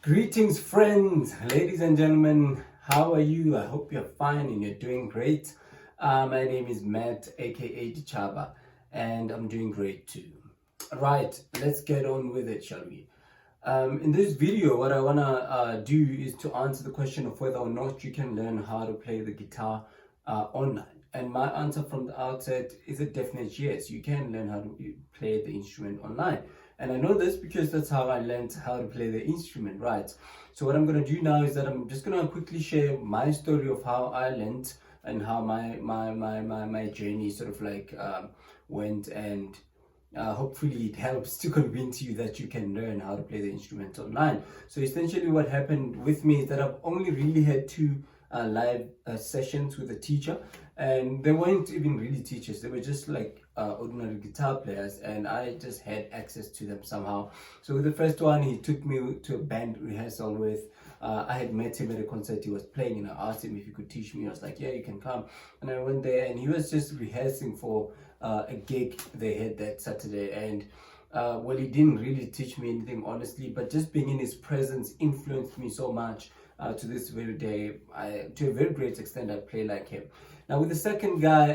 Greetings, friends, ladies and gentlemen. How are you? I hope you're fine and you're doing great. My name is Matt, aka Dichaba, and I'm doing great too. Right, let's get on with it, shall we? In this video, what I wanna do is to answer the question of whether or not you can learn how to play the guitar online. And my answer from the outset is a definite yes. You can learn how to play the instrument online. And I know this because that's how I learned how to play the instrument, right? So what I'm going to do now is that I'm just going to quickly share my story of how I learned and how my journey sort of like went, and hopefully it helps to convince you that you can learn how to play the instrument online. So essentially what happened with me is that I've only really had two live sessions with a teacher, and they weren't even really teachers. They were just like ordinary guitar players, and I just had access to them somehow. So with the first one, he took me to a band rehearsal with I had met him at a concert he was playing, and I asked him if he could teach me. I was like, yeah, you can come. And I went there, and he was just rehearsing for a gig they had that Saturday. And well, he didn't really teach me anything, honestly, but just being in his presence influenced me so much. To this very day, to a very great extent, I play like him. Now with the second guy,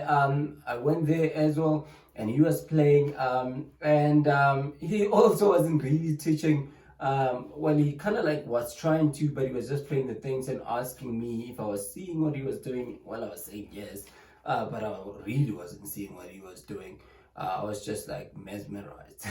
I went there as well, and he was playing, and he also wasn't really teaching. Well, he kind of like was trying to, but he was just playing the things and asking me if I was seeing what he was doing. Well, I was saying yes, but I really wasn't seeing what he was doing. I was just like mesmerized,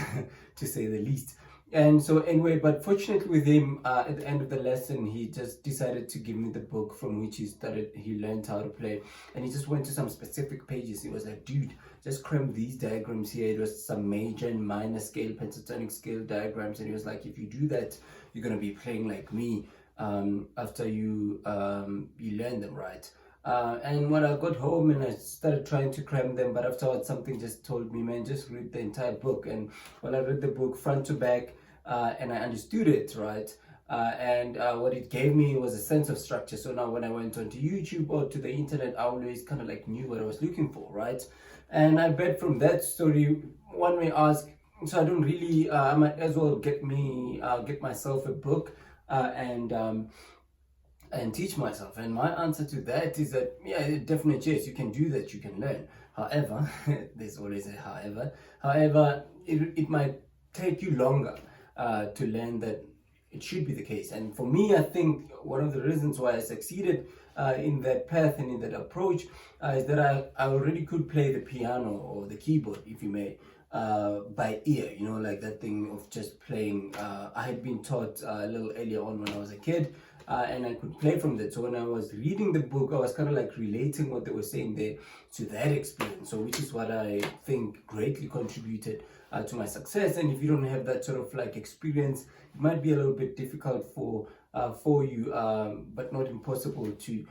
to say the least. And so anyway, but fortunately with him, at the end of the lesson, he just decided to give me the book from which he learned how to play. And he just went to some specific pages. He was like, dude, just cram these diagrams here. It was some major and minor scale, pentatonic scale diagrams. And he was like, if you do that, you're going to be playing like me after you learn them, right? And when I got home and I started trying to cram them, but afterwards something just told me, man, just read the entire book. And when I read the book front to back, and I understood it, right? And what it gave me was a sense of structure. So now when I went onto YouTube or to the internet, I always kind of like knew what I was looking for, right? And I bet from that story, one may ask, so I don't really, I might as well get myself a book and teach myself. And my answer to that is that, yeah, definitely, yes, you can do that, you can learn. However, there's always a however. However, it might take you longer to learn that it should be the case. And for me, I think one of the reasons why I succeeded in that path and in that approach is that I already could play the piano or the keyboard, if you may, by ear, you know, like that thing of just playing. I had been taught a little earlier on when I was a kid, and I could play from that. So when I was reading the book, I was kind of like relating what they were saying there to that experience. So which is what I think greatly contributed to my success. And if you don't have that sort of like experience, it might be a little bit difficult for you, but not impossible to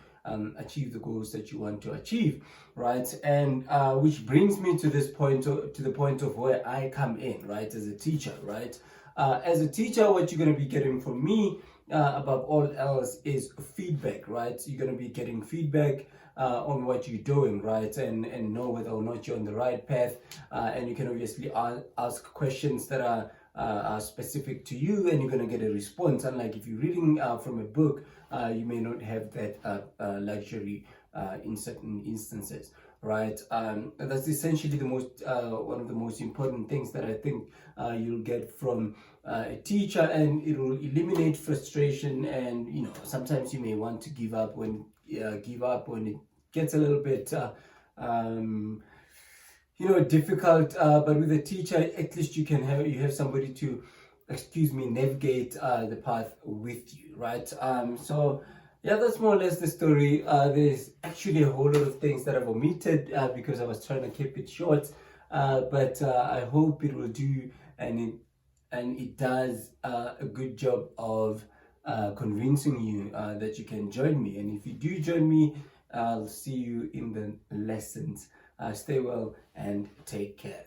achieve the goals that you want to achieve, right? And which brings me to this point, to the point of where I come in, right, as a teacher, right? As a teacher, what you're going to be getting from me above all else is feedback, right? You're going to be getting feedback on what you're doing, right? And know whether or not you're on the right path. And you can obviously ask questions that are specific to you, and you're going to get a response. Unlike if you're reading from a book, you may not have that luxury in certain instances, right? That's essentially the most one of the most important things that I think you'll get from a teacher, and it will eliminate frustration. And you know, sometimes you may want to give up when it gets a little bit you know, difficult, but with a teacher, at least you have somebody to, navigate the path with you, right? So yeah, that's more or less the story. There's actually a whole lot of things that I've omitted because I was trying to keep it short, but I hope it will do, and it does a good job of convincing you that you can join me. And if you do join me, I'll see you in the lessons. Stay well and take care.